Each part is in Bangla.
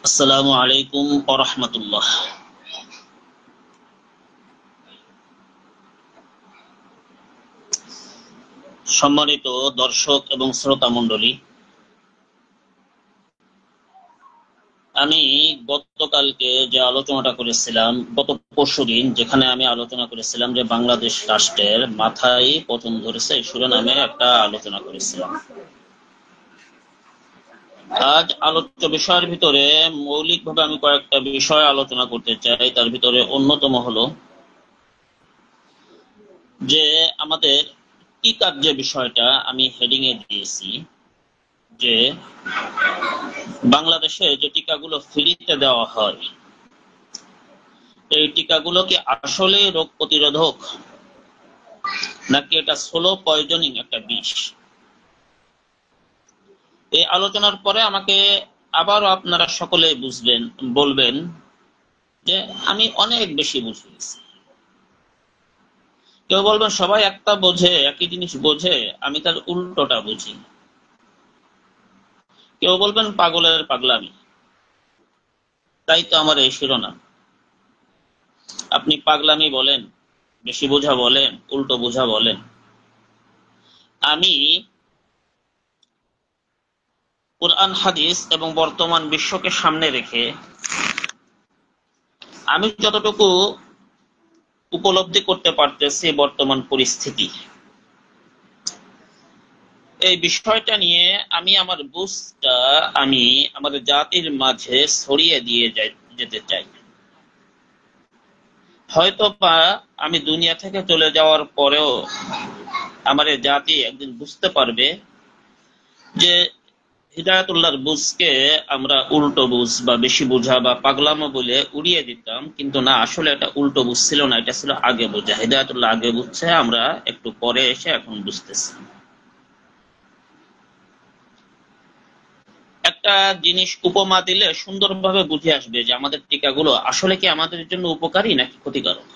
আসসালামু আলাইকুম ওয়া রাহমাতুল্লাহ। সম্মানিত দর্শক এবং শ্রোতা মণ্ডলী, আমি গতকালকে যে আলোচনাটা করেছিলাম, গত পরশুদিন যেখানে আমি আলোচনা করেছিলাম যে বাংলাদেশ রাষ্ট্রের মাথায় পতন ধরেছে, এই শিরোনামে একটা আলোচনা করেছিলাম। আজ আলোচ্য বিষয়ের ভিতরে মৌলিকভাবে আমি কয়েকটা বিষয় আলোচনা করতে চাই। তার ভিতরে অন্যতম হলো যে আমাদের টিকার যে বিষয়টা আমি হেডিং এ দিয়েছি, যে বাংলাদেশে যে টিকাগুলো ফ্রিতে দেওয়া হয়, এই টিকাগুলো কি আসলে রোগ প্রতিরোধক নাকি এটা স্লো পয়জনিং, একটা বিষ? এই আলোচনার পরে আমাকে আবারও আপনারা সকলে বলবেন যে আমি অনেক বেশি বুঝে গেছি। কেউ বলবেন সবাই একটা বোঝে, একই জিনিস বোঝে, আমি তার উল্টোটা বুঝি। কেউ বলবেন পাগলের পাগলামি, তাই তো আমার এই শিরোনাম। আপনি পাগলামি বলেন, বেশি বোঝা বলেন, উল্টো বোঝা বলেন, আমি কুরআন হাদিস এবং বর্তমান বিশ্বকে সামনে রেখে আমি যতটুকু উপলব্ধি করতে পারতেছি বর্তমান পরিস্থিতি, এই বিষয়টা নিয়ে আমি আমার বুঝটা আমি আমাদের জাতির মাঝে ছড়িয়ে দিয়ে যেতে চাই। হয়তো বা আমি দুনিয়া থেকে চলে যাওয়ার পরেও আমার এই জাতি একদিন বুঝতে পারবে যে হিদায়াতুল্লাহর বুঝকে আমরা উল্টো বুঝ বা বেশি বোঝা বা পাগলামো বলে উড়িয়ে দিতাম, কিন্তু না, আসলে এটা উল্টো বুঝ ছিল না, এটা ছিল আগে বোঝা। হিদায়াতুল্লাহ আগে বুঝছে, আমরা একটু পরে এসে এখন বুঝতেছি। একটা জিনিস উপমা দিলে সুন্দরভাবে বুঝে আসবে যে আমাদের টিকাগুলো আসলে কি আমাদের জন্য উপকারী নাকি ক্ষতিকারক।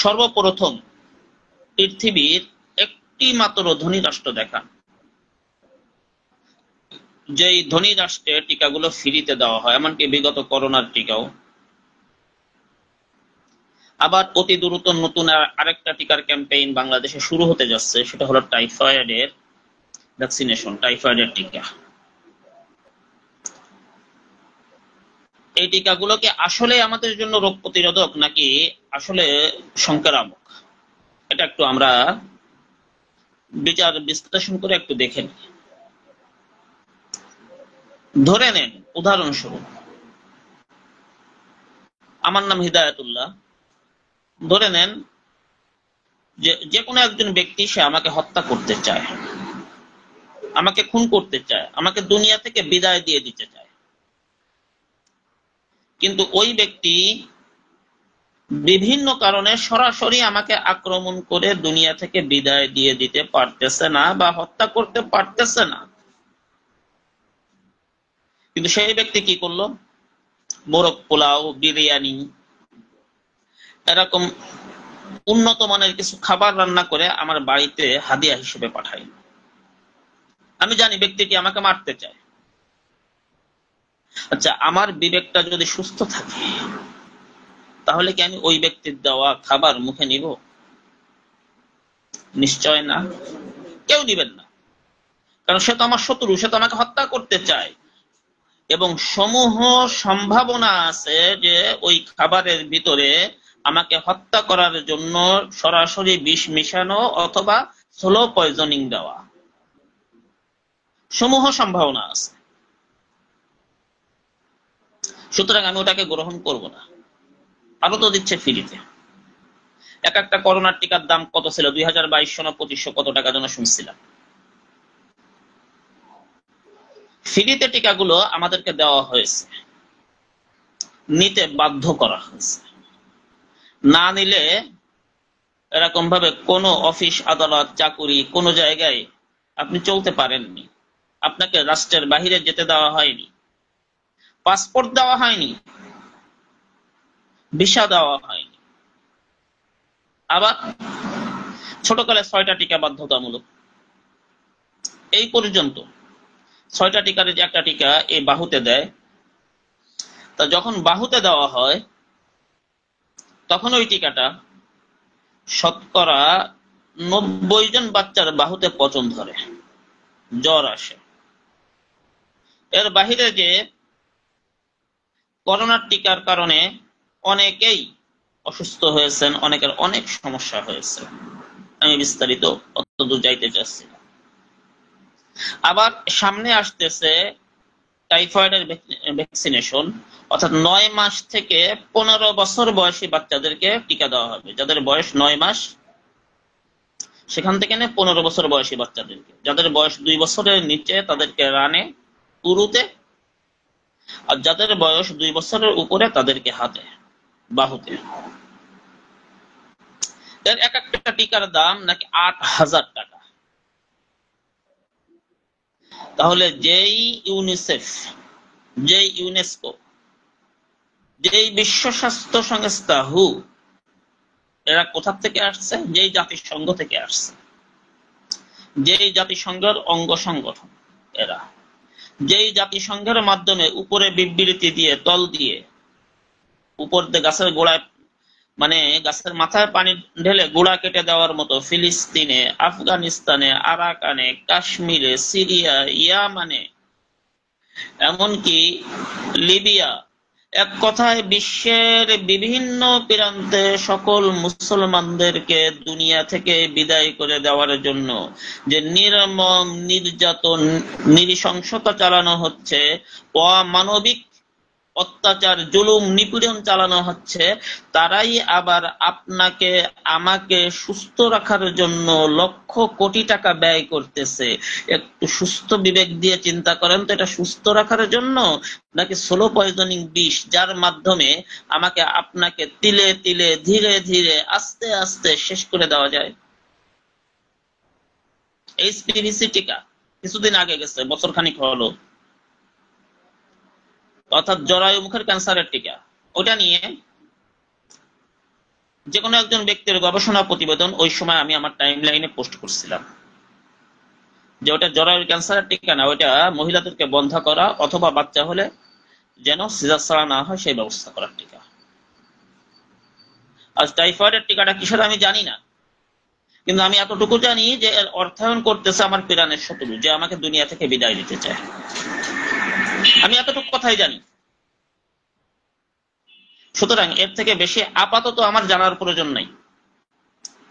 সর্বপ্রথম পৃথিবীর একটি মাত্র ধনী রাষ্ট্র দেখান যেই ধনী রাষ্ট্রে টিকাগুলো ফ্রিতে দেওয়া হয়, এমনকি বিগত করোনার টিকাও। আবার অতি দ্রুত নতুন আরেকটা টিকার ক্যাম্পেইন বাংলাদেশে শুরু হতে যাচ্ছে, সেটা হলো টাইফয়েডের ভ্যাকসিনেশন, টাইফয়েডের টিকা। এই টিকাগুলোকে আসলে আমাদের জন্য রোগ প্রতিরোধক নাকি আসলে সংক্রামক, এটা একটু আমরা বিচার বিশ্লেষণ করে একটু দেখে নিই। ধরে নেন, উদাহরণস্বরূপ আমার নাম হিদায়াতুল্লাহ, ধরে নেন যে কোনো একজন ব্যক্তি সে আমাকে হত্যা করতে চায়, আমাকে খুন করতে চায়, আমাকে দুনিয়া থেকে বিদায় দিয়ে দিতে চায়, কিন্তু ওই ব্যক্তি বিভিন্ন কারণে সরাসরি আমাকে আক্রমণ করে দুনিয়া থেকে বিদায় দিয়ে দিতে পারতেছে না বা হত্যা করতে পারতেছে না, কিন্তু সেই ব্যক্তি কি করলো? মোরগ পোলাও, বিরিয়ানি, এরকম উন্নত মানের কিছু খাবার রান্না করে আমার বাড়িতে হাদিয়া হিসেবে পাঠাই। আমি জানি ব্যক্তিটি আমাকে মারতে চায়। আচ্ছা, আমার বিবেকটা যদি সুস্থ থাকে তাহলে কি আমি ওই ব্যক্তির দেওয়া খাবার মুখে নিব? নিশ্চয় না, কেউ নিবেন না। কারণ সে তো আমার শত্রু, সে তো আমাকে হত্যা করতে চায়, এবং সমূহ সম্ভাবনা আছে যে ওই খাবারের ভিতরে আমাকে হত্যা করার জন্য সরাসরি বিষ মিশানো অথবা স্লো পয়জনিং দেওয়া, সমূহ সম্ভাবনা আছে। সুতরাং আমি ওটাকে গ্রহণ করব না। আরো তো দিচ্ছে ফ্রিতে। এক একটা করোনার টিকার দাম কত ছিল? 2022 না 2500 কত টাকা যেন শুনছিলাম। ফ্রিতে টিকাগুলো আমাদেরকে দেওয়া হয়েছে, নিতে বাধ্য করা হয়েছে। না নিলে এরকম ভাবে কোনো অফিস আদালত চাকুরি কোনো জায়গায় আপনি চলতে পারেননি। আপনাকে রাষ্ট্রের বাহিরে যেতে দেওয়া হয়নি, পাসপোর্ট দেওয়া হয়নি, ভিসা দেওয়া হয়নি। আবার ছোটকালে 6টা টিকা বাধ্যতামূলক, এই পর্যন্ত 6টা টিকার যে একটা টিকা এই বাহুতে দেয়। তা যখন বাহুতে দেওয়া হয় তখন ওই টিকাটা শতকরা 90 জন বাচ্চার বাহুতে পচন ধরে, জ্বর আসে। এর বাহিরে যে করোনার টিকার কারণে অনেকেই অসুস্থ হয়েছেন, অনেকের অনেক সমস্যা হয়েছে, আমি বিস্তারিত অতদূর যাইতে চাচ্ছি না। আবার সামনে আসতেছে টাইফয়েডের ভ্যাকসিনেশন, অর্থাৎ 9 মাস থেকে 15 বছর বয়সী বাচ্চাদেরকে টিকা দেওয়া হবে। যাদের বয়স 9 মাস সেখান থেকে 15 বছর বয়সী বাচ্চাদেরকে, যাদের বয়স 2 বছরের নিচে তাদেরকে রানে, উরুতে, আর যাদের বয়স 2 বছরের উপরে তাদেরকে হাতে, বাহুতে। এর এক একটা টিকার দাম নাকি 8,000 টাকা। তাহলে যেই ইউনিসেফ, যেই ইউনেস্কো, যেই বিশ্ব স্বাস্থ্য সংস্থা হু, এরা কোথা থেকে আসছে? যেই জাতিসংঘ থেকে আসছে, যেই জাতিসংঘের অঙ্গ সংগঠন এরা, যেই জাতিসংঘের মাধ্যমে উপরে বিবৃতি দিয়ে, তল দিয়ে, উপর দিয়ে গাছের গোড়ায়, মানে গাছের মাথায় পানি ঢেলে গোড়া কেটে দেওয়ার মতো ফিলিস্তিনে, আফগানিস্তানে, আরাকানে, কাশ্মীরে, সিরিয়া, ইয়ামানে, এমনকি লিবিয়া, এক কথায় বিশ্বের বিভিন্ন প্রান্তে সকল মুসলমানদেরকে দুনিয়া থেকে বিদায় করে দেওয়ার জন্য যে নির্মম নির্যাতন, নৃশংসতা চালানো হচ্ছে, অমানবিক অত্যাচার, জুলুম, নিপীড়ন চালানো হচ্ছে, তারাই আবার আপনাকে আমাকে সুস্থ রাখার জন্য লক্ষ কোটি টাকা ব্যয় করতেছে। একটু সুস্থ বিবেক দিয়ে চিন্তা করেন তো, এটা সুস্থ রাখার জন্য নাকি স্লো পয়জনিং বিষ, যার মাধ্যমে আমাকে আপনাকে তিলে তিলে, ধীরে ধীরে, আস্তে আস্তে শেষ করে দেওয়া যায়। এইচপিভিসি টিকা কিছুদিন আগে গেছে, বছর খানিক হলো, অর্থাৎ জরায়ু মুখের ক্যান্সারের টিকা। ওটা নিয়ে যে কোনো একজন ব্যক্তির গবেষণা প্রতিবেদন ওই সময় আমি আমার টাইম লাইনে পোস্ট করছিলাম যে ওটা জরায়ুর ক্যান্সারের টিকা না, ওইটা মহিলাদেরকে বন্ধ করা অথবা বাচ্চা হলে যেন সিজার ছাড়া না হয় সেই ব্যবস্থা করার টিকা। আজ টাইফয়েডের টিকাটা কিসের আমি জানি না, কিন্তু আমি এতটুকু জানি যে এর অর্থায়ন করতেছে আমার পিরানের শত্রু, যে আমাকে দুনিয়া থেকে বিদায় দিতে চায়। আমি এতটুকু কথাই জানি। সুতরাং এর থেকে বেশি আপাতত আমার জানার প্রয়োজন নাই।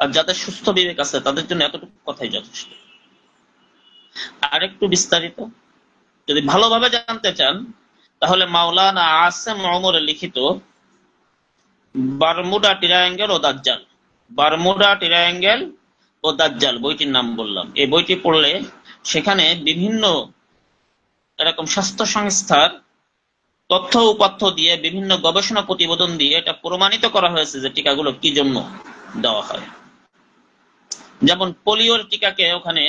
আর যাদের সুস্থ বিবেক আছে তাদের জন্য এতটুকু কথাই যথেষ্ট। আরেকটু বিস্তারিত যদি ভালোভাবে জানতে চান তাহলে মাওলানা আসেম ওমরের লিখিত বারমুডা ট্রায়াঙ্গেল ও দাজ্জাল, বারমুডা ট্রায়াঙ্গেল ও দাজ্জাল বইটির নাম বললাম। এই বইটি পড়লে সেখানে বিভিন্ন এরকম স্বাস্থ্য সংস্থার তথ্য উপাত্য দিয়ে, বিভিন্ন গবেষণা প্রতিবেদন দিয়ে এটা প্রমাণিত করা হয়েছে যে টিকাগুলো কি জন্য দেওয়া হয়। যেমন পোলিওর টিকাকে ওখানে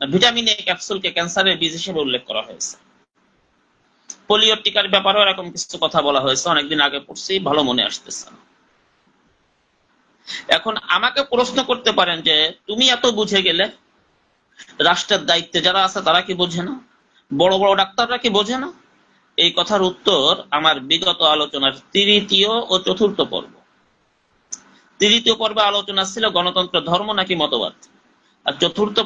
ভিটামিন এ ক্যাপসুলকে ক্যান্সারের বীজ হিসেবে উল্লেখ করা হয়েছে। পোলিওর টিকার ব্যাপারেও এরকম কিছু কথা বলা হয়েছে, অনেকদিন আগে পড়ছি, ভালো মনে আসতেছে। এখন আমাকে প্রশ্ন করতে পারেন যে তুমি এত বুঝে গেলে, রাষ্ট্রের দায়িত্বে যারা আছে তারা কি বোঝে না? বড় বড় ডাক্তাররা কি বোঝে না? এই কথার উত্তর আমার বিগত আলোচনার তৃতীয় ও চতুর্থ পর্ব। তৃতীয় পর্বে আলোচনা ছিল গণতন্ত্র ধর্ম নাকি মতবাদ, আর চতুর্থ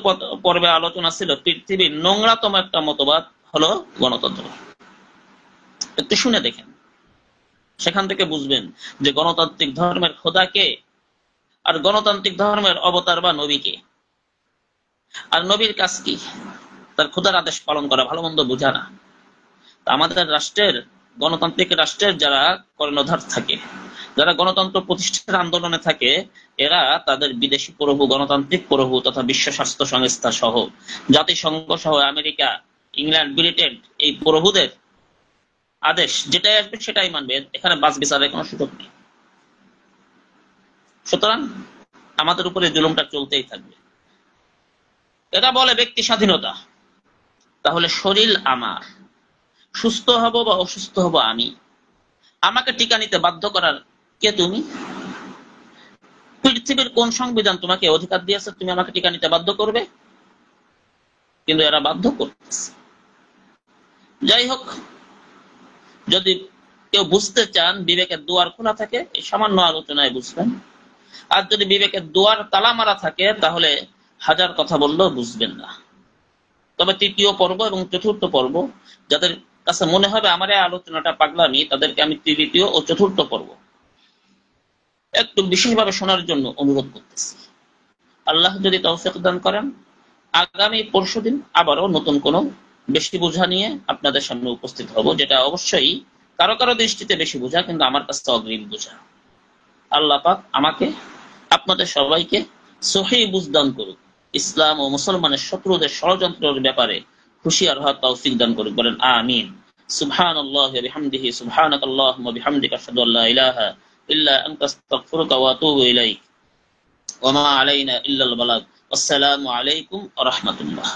পর্বে আলোচনা ছিল পৃথিবীর নোংরাতম একটা মতবাদ হলো গণতন্ত্র। একটু শুনে দেখেন, সেখান থেকে বুঝবেন যে গণতান্ত্রিক ধর্মের খোদা কে, আর গণতান্ত্রিক ধর্মের অবতার বা নবী কে। আর নবীর কাজ কি? তার খোদার আদেশ পালন করা, ভালো মন্দ বোঝা না। আমাদের রাষ্ট্রের, গণতান্ত্রিক রাষ্ট্রের যারা কর্ণধার থাকে, যারা গণতন্ত্র প্রতিষ্ঠার আন্দোলনে থাকে, এরা তাদের বিদেশি প্রভু, গণতান্ত্রিক প্রভু তথা বিশ্ব স্বাস্থ্য সংস্থা সহ, জাতিসংঘ সহ, আমেরিকা, ইংল্যান্ড, ব্রিটেন, এই প্রভুদের আদেশ যেটাই আসবে সেটাই মানবে। এখানে বাস বিচারের কোনো সুযোগ নেই। সুতরাং আমাদের উপরে জুলুমটা চলতেই থাকবে। এটা বলে ব্যক্তি স্বাধীনতা। তাহলে শরীর আমার, সুস্থ হব বা অসুস্থ হব আমি, আমাকে টিকা নিতে বাধ্য করার কে তুমি? পৃথিবীর কোন সংবিধান তোমাকে অধিকার দিয়েছে তুমি আমাকে টিকা নিতে বাধ্য করবে? কিন্তু এরা বাধ্য করতেছে। যাই হোক, যদি কেউ বুঝতে চান, বিবেকের দুয়ার খোলা থাকে, এই সামান্য আলোচনায় বুঝবেন। আর যদি বিবেকের দুয়ার তালা মারা থাকে, তাহলে হাজার কথা বললেও বুঝবেন না। তবে তৃতীয় পর্ব এবং চতুর্থ পর্ব, যাদের কাছে মনে হবে আমার এই আলোচনাটা পাগলামি, তাদেরকে আমি তৃতীয় ও চতুর্থ পর্ব একটু বিশেষভাবে শোনার জন্য অনুরোধ করতেছি। আল্লাহ যদি তৌফিক দান করেন, আগামী পরশুদিন আবারও নতুন কোনো বেশি বোঝা নিয়ে আপনাদের সামনে উপস্থিত হব, যেটা অবশ্যই কারো কারো দৃষ্টিতে বেশি বোঝা, কিন্তু আমার কাছে অগ্রিম বোঝা। আল্লাহ পাক আমাকে, আপনাদের সবাইকে সহিহ বুঝ দান করুক। ইসলাম ও মুসলমানের শত্রুদের ষড়যন্ত্রের ব্যাপারে হুঁশিয়ার হওয়ার তৌফিক দান করুক, বলেন আমিন। সুবহানাল্লাহি ওয়া বিহামদিহি, সুবহানাকাল্লাহুম্মা বিহামদিকা, আশহাদু আল্লা ইলাহা ইল্লা আনতা, আস্তাগফিরুকা ওয়া আতুবু ইলাইক। ওয়া মা আলাইনা ইল্লাল বালাগ। আসসালামু আলাইকুম ওয়া রাহমাতুল্লাহ।